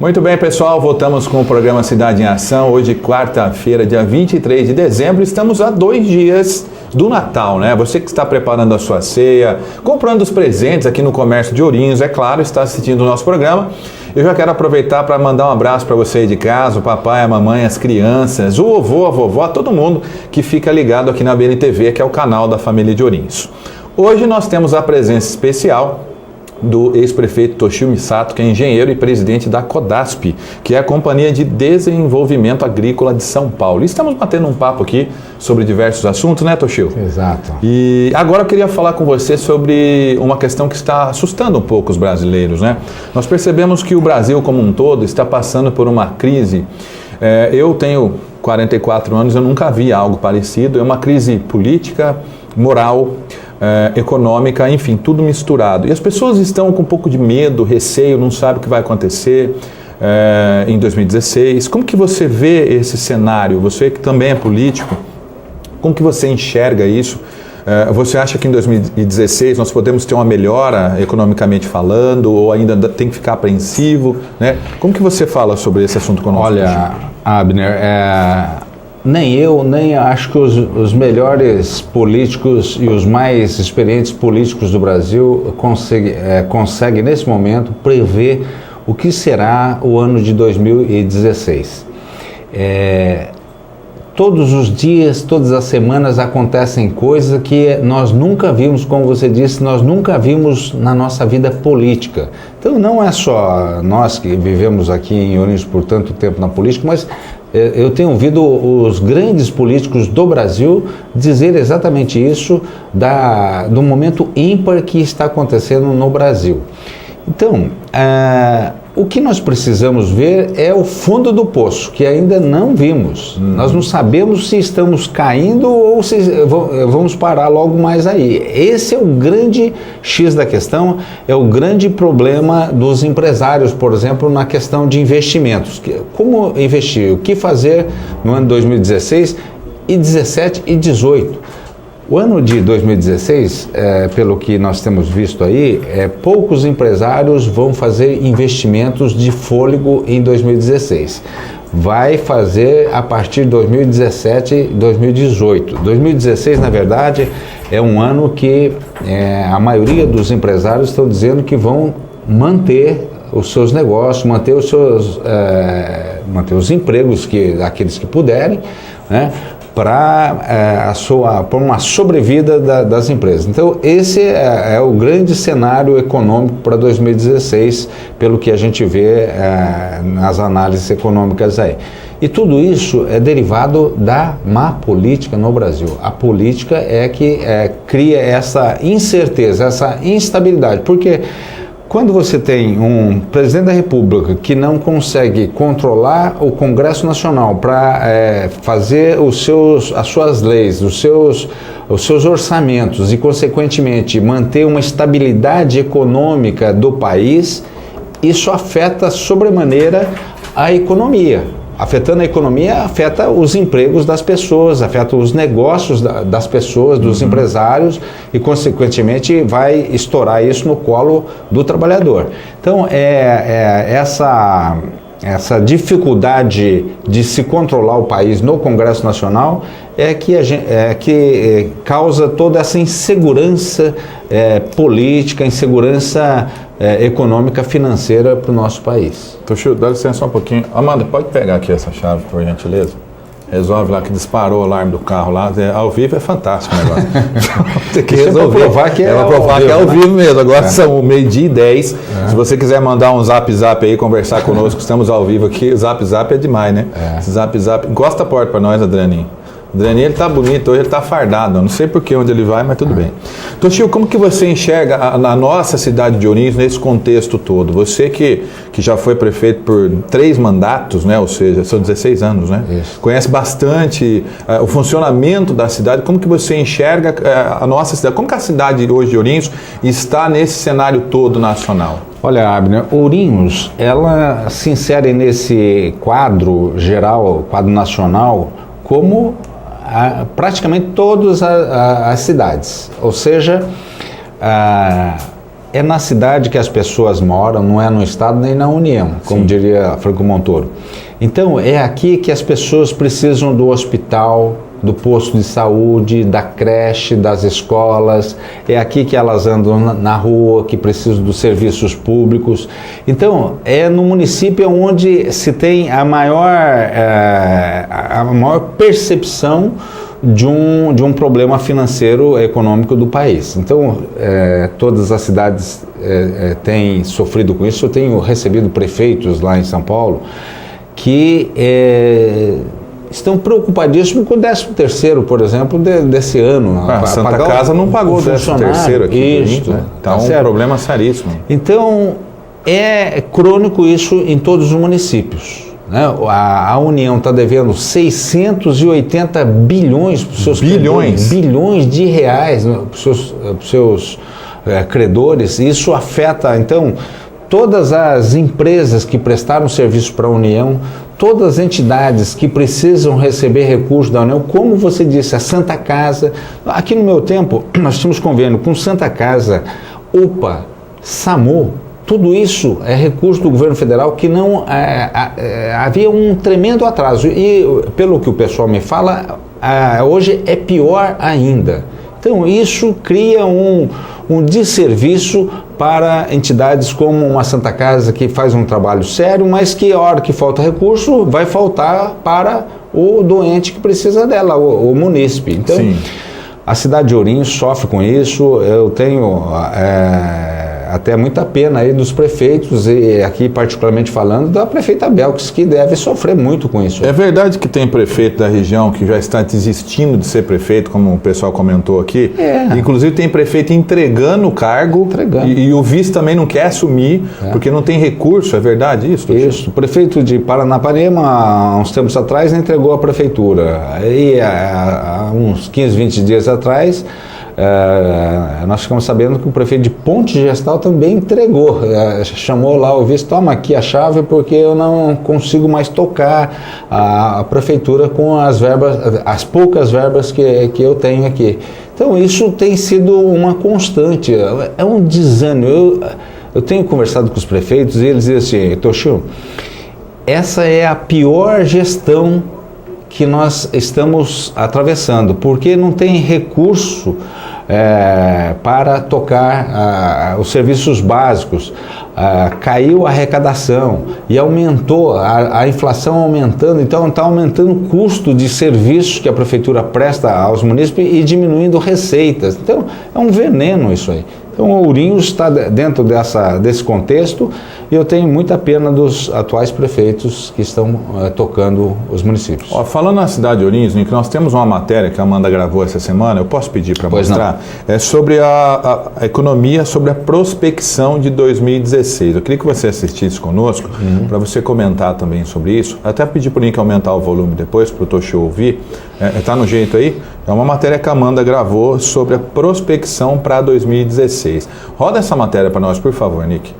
Muito bem, pessoal, voltamos com o programa Cidade em Ação. Hoje, quarta-feira, dia 23 de dezembro, estamos a 2 dias do Natal, né? Você que está preparando a sua ceia, comprando os presentes aqui no Comércio de Ourinhos, é claro, está assistindo o nosso programa. Eu já quero aproveitar para mandar um abraço para você aí de casa, o papai, a mamãe, as crianças, o vovô, a vovó, todo mundo que fica ligado aqui na BNTV, que é o canal da família de Ourinhos. Hoje nós temos a presença especial do ex-prefeito Toshio Misato, que é engenheiro e presidente da CODASP, que é a Companhia de Desenvolvimento Agrícola de São Paulo. E estamos batendo um papo aqui sobre diversos assuntos, né, Toshio? Exato. E agora eu queria falar com você sobre uma questão que está assustando um pouco os brasileiros, né? Nós percebemos que o Brasil como um todo está passando por uma crise. Eu tenho 44 anos, eu nunca vi algo parecido. É uma crise política, moral, econômica, enfim, tudo misturado. E as pessoas estão com um pouco de medo, receio, não sabem o que vai acontecer em 2016. Como que você vê esse cenário? Você que também é político, como que você enxerga isso? Você acha que em 2016 nós podemos ter uma melhora economicamente falando ou ainda tem que ficar apreensivo, né? Como que você fala sobre esse assunto conosco? Olha, Abner, nem eu, nem acho que os melhores políticos e os mais experientes políticos do Brasil conseguem nesse momento prever o que será o ano de 2016. Todos os dias, todas as semanas acontecem coisas que nós nunca vimos, como você disse, nós nunca vimos na nossa vida política. Então não é só nós que vivemos aqui em Ourinhos por tanto tempo na política, mas eu tenho ouvido os grandes políticos do Brasil dizer exatamente isso do momento ímpar que está acontecendo no Brasil. Então, o que nós precisamos ver é o fundo do poço, que ainda não vimos. Nós não sabemos se estamos caindo ou se vamos parar logo mais aí. Esse é o grande X da questão, é o grande problema dos empresários, por exemplo, na questão de investimentos. Como investir? O que fazer no ano 2016 e 17 e 18? O ano de 2016, pelo que nós temos visto aí, poucos empresários vão fazer investimentos de fôlego em 2016. Vai fazer a partir de 2017 e 2018. 2016, na verdade, é um ano que a maioria dos empresários estão dizendo que vão manter os seus negócios, manter os empregos, aqueles que puderem, né? Para uma sobrevida das empresas. Então, esse é o grande cenário econômico para 2016, pelo que a gente vê nas análises econômicas aí. E tudo isso é derivado da má política no Brasil. A política é que cria essa incerteza, essa instabilidade, porque quando você tem um presidente da República que não consegue controlar o Congresso Nacional para fazer as suas leis, os seus orçamentos e, consequentemente, manter uma estabilidade econômica do país, isso afeta sobremaneira a economia. Afetando a economia, afeta os empregos das pessoas, afeta os negócios das pessoas, dos empresários e, consequentemente, vai estourar isso no colo do trabalhador. Então, essa dificuldade de se controlar o país no Congresso Nacional que causa toda essa insegurança política, insegurança econômica, financeira para o nosso país. Toshio, dá licença só um pouquinho. Amanda, pode pegar aqui essa chave, por gentileza? Resolve lá que disparou o alarme do carro lá. Ao vivo é fantástico o negócio. Tem que resolver. Provar que é ao vivo mesmo. Agora são 12:10. Se você quiser mandar um zap aí, conversar conosco, estamos ao vivo aqui. O zap é demais, né? Zap. Encosta a porta para nós, Adrianinho. O Dani, ele tá bonito, hoje ele tá fardado, eu não sei por que onde ele vai, mas tudo bem. Toshio, como que você enxerga a nossa cidade de Ourinhos nesse contexto todo? Você que já foi prefeito por 3 mandatos, né? Ou seja, são 16 anos, né? Isso. Conhece bastante o funcionamento da cidade, como que você enxerga a nossa cidade? Como que a cidade hoje de Ourinhos está nesse cenário todo nacional? Olha, Abner, Ourinhos, ela se insere nesse quadro geral, quadro nacional, como praticamente todas as cidades. Ou seja, é na cidade que as pessoas moram, não é no Estado nem na União, como diria Franco Montoro. Então, é aqui que as pessoas precisam do hospital, do posto de saúde, da creche, das escolas, é aqui que elas andam na rua, que precisam dos serviços públicos. Então, é no município onde se tem a maior percepção de um problema financeiro econômico do país. Então, todas as cidades têm sofrido com isso. Eu tenho recebido prefeitos lá em São Paulo que estão preocupadíssimos com o 13º, por exemplo, desse ano. A Santa Casa não pagou o 13º aqui. Isso, né? Então, é um problema seríssimo. Então, é crônico isso em todos os municípios. Né? A União está devendo 680 bilhões para os seus bilhões de reais para os seus credores. Isso afeta, então, todas as empresas que prestaram serviço para a União, todas as entidades que precisam receber recursos da União, como você disse, a Santa Casa. Aqui no meu tempo, nós tínhamos convênio com Santa Casa, UPA, SAMU. Tudo isso é recurso do governo federal que não havia um tremendo atraso. E, pelo que o pessoal me fala, hoje é pior ainda. Então, isso cria um desserviço para entidades como uma Santa Casa, que faz um trabalho sério, mas que a hora que falta recurso, vai faltar para o doente que precisa dela, o munícipe. Então, a cidade de Ourinhos sofre com isso. Eu tenho até muita pena aí dos prefeitos, e aqui particularmente falando da prefeita Belkis, que deve sofrer muito com isso. É verdade que tem prefeito da região que já está desistindo de ser prefeito, como o pessoal comentou aqui. Inclusive tem prefeito entregando o cargo. E o vice também não quer assumir, porque não tem recurso. É verdade isso? Isso. O prefeito de Paranapanema, há uns tempos atrás, entregou a prefeitura. Aí, há uns 15, 20 dias atrás, nós ficamos sabendo que o prefeito de Ponte Gestal também entregou, chamou lá o vice, toma aqui a chave porque eu não consigo mais tocar a prefeitura com as verbas, as poucas verbas que eu tenho aqui. Então isso tem sido uma constante, é um desânimo. Eu tenho conversado com os prefeitos e eles dizem assim: Toshio, essa é a pior gestão que nós estamos atravessando, porque não tem recurso para tocar os serviços básicos. Caiu a arrecadação e aumentou, a inflação aumentando, então está aumentando o custo de serviços que a prefeitura presta aos munícipes e diminuindo receitas. Então é um veneno isso aí. Então, Ourinhos está dentro desse contexto e eu tenho muita pena dos atuais prefeitos que estão tocando os municípios. Falando na cidade de Ourinhos, Nick, nós temos uma matéria que a Amanda gravou essa semana, eu posso pedir para mostrar? É sobre a economia, sobre a prospecção de 2016. Eu queria que você assistisse conosco, para você comentar também sobre isso. Até pedir para o Nick aumentar o volume depois, para o Toshio ouvir. Está no jeito aí? É uma matéria que a Amanda gravou sobre a prospecção para 2016. Roda essa matéria para nós, por favor, Nick.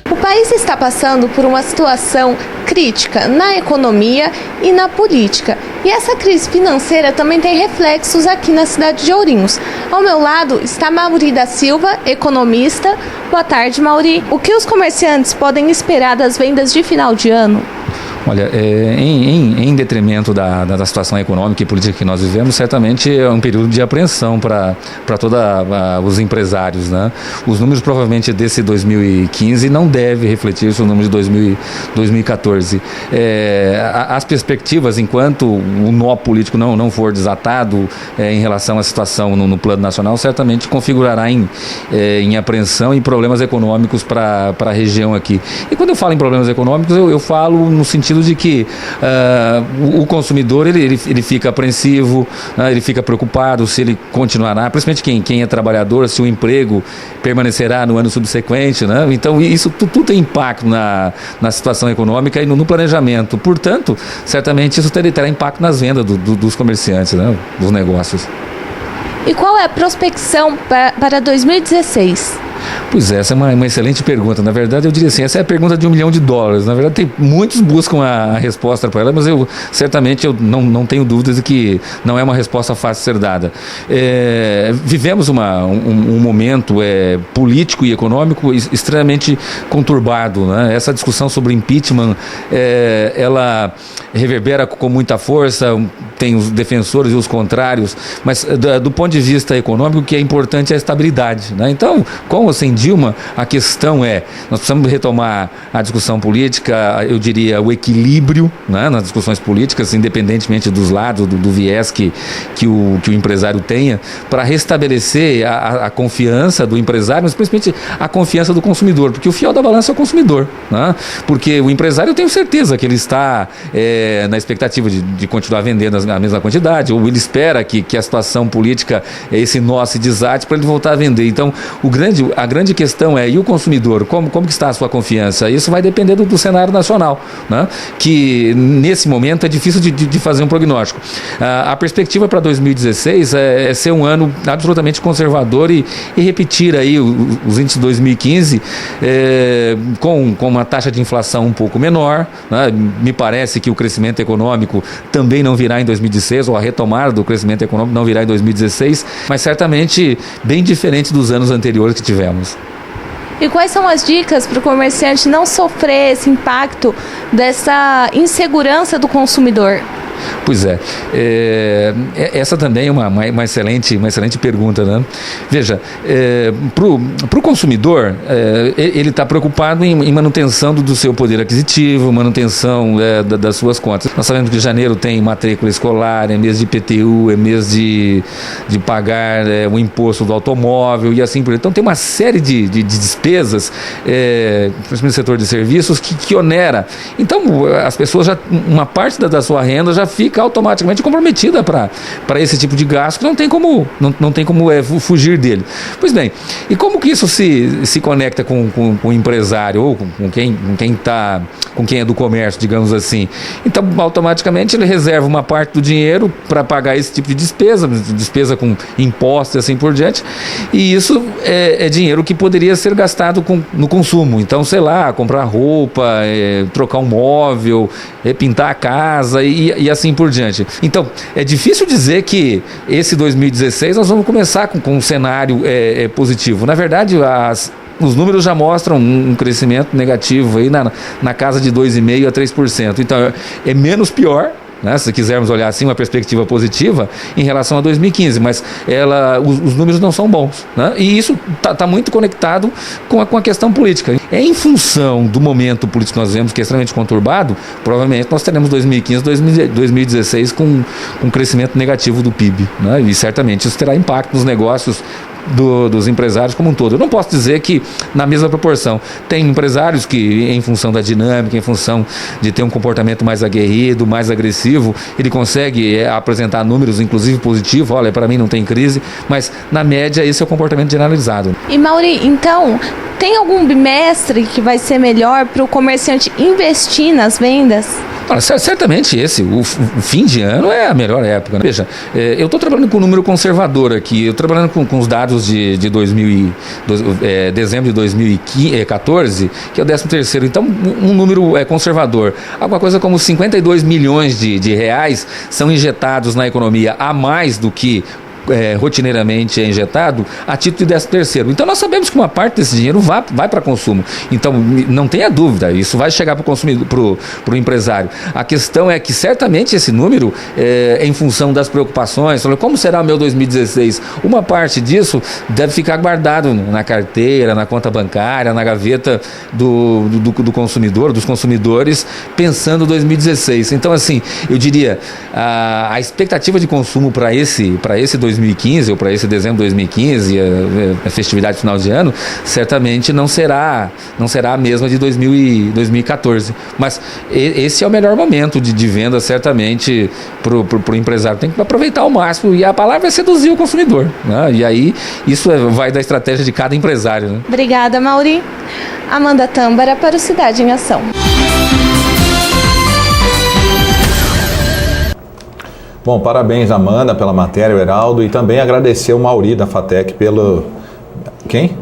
O país está passando por uma situação crítica na economia e na política. E essa crise financeira também tem reflexos aqui na cidade de Ourinhos. Ao meu lado está Mauri da Silva, economista. Boa tarde, Mauri. O que os comerciantes podem esperar das vendas de final de ano? Olha, em detrimento da situação econômica e política que nós vivemos, certamente é um período de apreensão para todos os empresários, né? Os números provavelmente desse 2015 não devem refletir os números de 2014. As perspectivas, enquanto o nó político não for desatado em relação à situação no plano nacional, certamente configurará em apreensão e problemas econômicos para a região aqui. E quando eu falo em problemas econômicos, eu falo no sentido de que o consumidor ele fica apreensivo, ele fica preocupado se ele continuará, principalmente quem é trabalhador, se o emprego permanecerá no ano subsequente, né? Então isso tudo tem impacto na situação econômica e no planejamento. Portanto, certamente isso terá impacto nas vendas dos comerciantes, né? Dos negócios. E qual é a prospecção para 2016? Pois é, essa é uma excelente pergunta. Na verdade, eu diria assim, essa é a pergunta de $1 milhão. Na verdade, muitos buscam a resposta para ela, mas certamente eu não tenho dúvidas de que não é uma resposta fácil de ser dada. Vivemos um momento político e econômico extremamente conturbado, né? Essa discussão sobre impeachment, ela reverbera com muita força, tem os defensores e os contrários, mas do ponto de vista econômico, o que é importante é a estabilidade, né? Então, com ou sem Dilma, a questão nós precisamos retomar a discussão política, eu diria o equilíbrio, né, nas discussões políticas, independentemente dos lados, do viés que o empresário tenha, para restabelecer a confiança do empresário, mas principalmente a confiança do consumidor, porque o fiel da balança é o consumidor, né? Porque o empresário, eu tenho certeza que ele está na expectativa de continuar vendendo a mesma quantidade, ou ele espera que a situação política, esse nó se desate para ele voltar a vender. Então, a grande questão e o consumidor, como que está a sua confiança? Isso vai depender do cenário nacional, né? Que nesse momento é difícil de fazer um prognóstico. A perspectiva para 2016 é ser um ano absolutamente conservador e repetir aí os índices de 2015 com uma taxa de inflação um pouco menor, né? Me parece que o crescimento econômico também não virá em 2016, ou a retomada do crescimento econômico não virá em 2016, mas certamente bem diferente dos anos anteriores que tivemos. E quais são as dicas para o comerciante não sofrer esse impacto dessa insegurança do consumidor? Pois essa também é uma excelente pergunta, né? Veja, para o consumidor, ele está preocupado em manutenção do seu poder aquisitivo, manutenção das suas contas. Nós sabemos que janeiro tem matrícula escolar, é mês de IPTU, é mês de pagar o imposto do automóvel e assim por diante. Então tem uma série de despesas, principalmente no setor de serviços, que onera. Então as pessoas uma parte da sua renda já fica automaticamente comprometida para esse tipo de gasto, que não tem como fugir dele. Pois bem, e como que isso se conecta com o empresário ou com quem é do comércio, digamos assim? Então, automaticamente ele reserva uma parte do dinheiro para pagar esse tipo de despesa com impostos e assim por diante, e isso é dinheiro que poderia ser gastado no consumo. Então, sei lá, comprar roupa, trocar um móvel, pintar a casa e assim por diante. Então, é difícil dizer que esse 2016 nós vamos começar com um cenário positivo. Na verdade, os números já mostram um crescimento negativo aí na casa de 2,5% a 3%. Então, é menos pior, né, se quisermos olhar assim uma perspectiva positiva em relação a 2015, mas os números não são bons, né? E isso está muito conectado com a questão política. Em função do momento político que nós vemos, que é extremamente conturbado, provavelmente nós teremos 2015, 2016 com um crescimento negativo do PIB, né? E certamente isso terá impacto nos negócios dos empresários como um todo. Eu não posso dizer que na mesma proporção. Tem empresários que, em função da dinâmica, em função de ter um comportamento mais aguerrido, mais agressivo, ele consegue apresentar números, inclusive positivos. Olha, para mim não tem crise, mas na média esse é o comportamento generalizado. E Mauri, então, tem algum bimestre que vai ser melhor para o comerciante investir nas vendas? Olha, certamente o fim de ano é a melhor época, né? Veja, eu estou trabalhando com um número conservador aqui, eu estou trabalhando com os dados de dezembro de 2014, que é o 13º, então um número conservador. Alguma coisa como 52 milhões de reais são injetados na economia, a mais do que rotineiramente é injetado a título de 13º. Então nós sabemos que uma parte desse dinheiro vai para consumo. Então não tenha dúvida, isso vai chegar para o consumidor, para o empresário. A questão é que certamente esse número em função das preocupações, como será o meu 2016? Uma parte disso deve ficar guardado na carteira, na conta bancária, na gaveta do consumidor, dos consumidores, pensando 2016. Então assim, eu diria, a expectativa de consumo para esse 2015 ou para esse dezembro de 2015, a festividade final de ano, certamente não será a mesma de 2014. Mas esse é o melhor momento de venda, certamente, para o empresário. Tem que aproveitar ao máximo, e a palavra é seduzir o consumidor, né? E aí isso vai da estratégia de cada empresário, né? Obrigada, Mauri. Amanda Tâmbara para o Cidade em Ação. Bom, parabéns, Amanda, pela matéria, o Heraldo, e também agradecer o Mauri da FATEC pelo... Quem?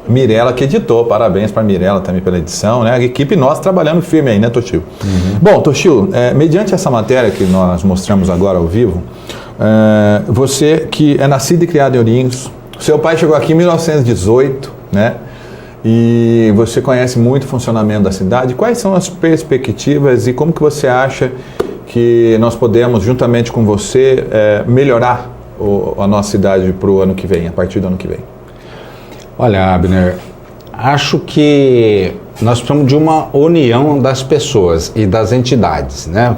Mirela que editou, parabéns para a Mirela também pela edição, né? A equipe nossa trabalhando firme aí, né, Toshio? Bom, Toshio, mediante essa matéria que nós mostramos agora ao vivo, você que é nascido e criado em Ourinhos, seu pai chegou aqui em 1918, né? E você conhece muito o funcionamento da cidade. Quais são as perspectivas e como que você acha que nós podemos, juntamente com você, melhorar a nossa cidade para o ano que vem, a partir do ano que vem? Olha, Abner, acho que nós precisamos de uma união das pessoas e das entidades, né?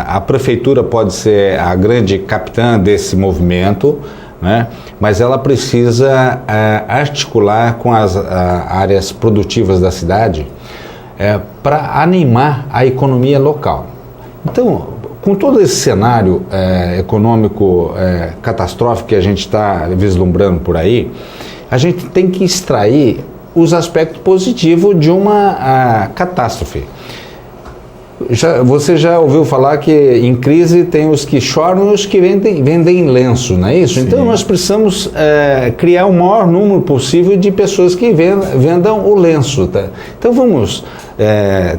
A prefeitura pode ser a grande capitã desse movimento, né? Mas ela precisa articular com as áreas produtivas da cidade para animar a economia local. Então, com todo esse cenário econômico catastrófico que a gente está vislumbrando por aí, a gente tem que extrair os aspectos positivos de uma catástrofe. Você já ouviu falar que em crise tem os que choram e os que vendem lenço, não é isso? Sim. Então nós precisamos criar o maior número possível de pessoas que vendam o lenço. Tá? Então vamos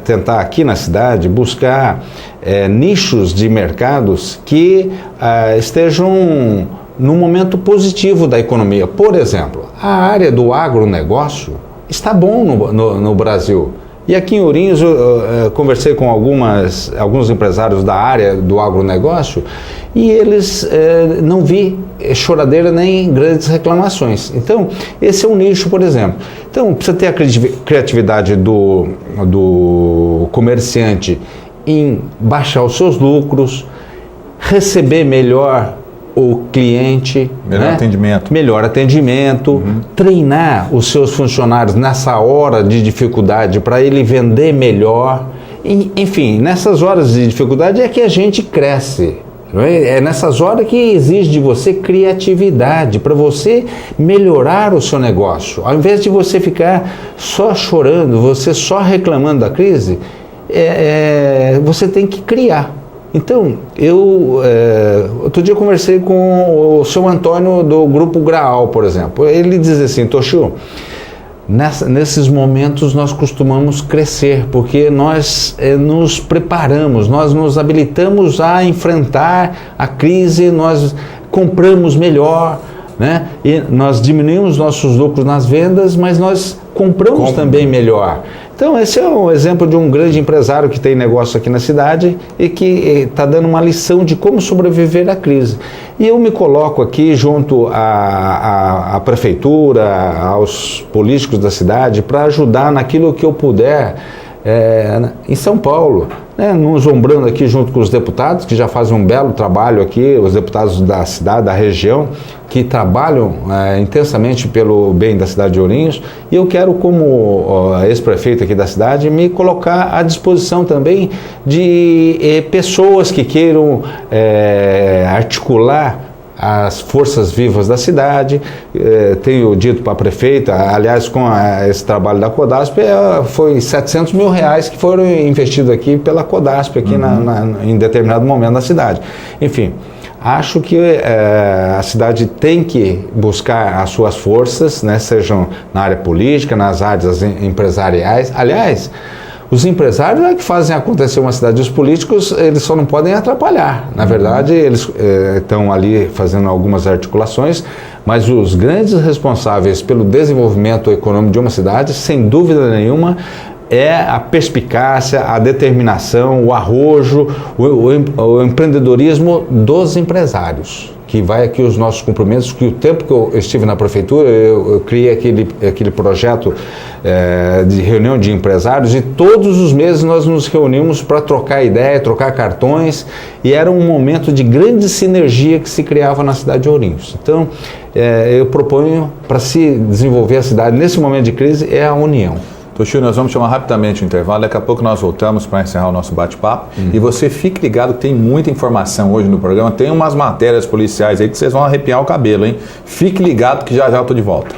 tentar aqui na cidade buscar nichos de mercados que estejam no momento positivo da economia. Por exemplo, a área do agronegócio está bom no Brasil. E aqui em Ourinhos eu conversei com alguns empresários da área do agronegócio e eles não vi choradeira nem grandes reclamações. Então, esse é um nicho, por exemplo. Então, precisa ter a criatividade do comerciante em baixar os seus lucros, receber melhor o cliente, melhor atendimento, treinar os seus funcionários nessa hora de dificuldade para ele vender melhor. Enfim, nessas horas de dificuldade é que a gente cresce. Não é? É nessas horas que exige de você criatividade para você melhorar o seu negócio. Ao invés de você ficar só chorando, você só reclamando da crise, você tem que criar. Então, outro dia eu conversei com o seu Antônio do Grupo Graal, por exemplo. Ele diz assim: Toshio, nesses momentos nós costumamos crescer, porque nós nos preparamos, nós nos habilitamos a enfrentar a crise, nós compramos melhor, né? E nós diminuímos nossos lucros nas vendas, mas nós compramos também melhor. Então, esse é um exemplo de um grande empresário que tem negócio aqui na cidade e que está dando uma lição de como sobreviver à crise. E eu me coloco aqui junto à prefeitura, aos políticos da cidade, para ajudar naquilo que eu puder em São Paulo, né, nos ombrando aqui junto com os deputados, que já fazem um belo trabalho aqui, os deputados da cidade, da região, que trabalham intensamente pelo bem da cidade de Ourinhos, e eu quero, como ex-prefeito aqui da cidade, me colocar à disposição também de pessoas que queiram articular as forças vivas da cidade. Tenho dito para a prefeita, aliás, com esse trabalho da Codasp, foi 700 mil reais que foram investidos aqui pela Codasp, aqui em determinado momento na cidade. Enfim, acho que a cidade tem que buscar as suas forças, né, sejam na área política, nas áreas empresariais. Aliás, os empresários é que fazem acontecer uma cidade. Os políticos, eles só não podem atrapalhar. Na verdade, eles estão ali fazendo algumas articulações, mas os grandes responsáveis pelo desenvolvimento econômico de uma cidade, sem dúvida nenhuma, é a perspicácia, a determinação, o arrojo, o empreendedorismo dos empresários, que vai aqui os nossos cumprimentos, que o tempo que eu estive na prefeitura, eu criei aquele projeto de reunião de empresários, e todos os meses nós nos reunimos para trocar ideia, trocar cartões, e era um momento de grande sinergia que se criava na cidade de Ourinhos. Então, eu proponho, para se desenvolver a cidade nesse momento de crise, é a união. Toshio, nós vamos chamar rapidamente o intervalo, daqui a pouco nós voltamos para encerrar o nosso bate-papo. E você fique ligado que tem muita informação hoje no programa, tem umas matérias policiais aí que vocês vão arrepiar o cabelo, hein? Fique ligado que já já eu estou de volta.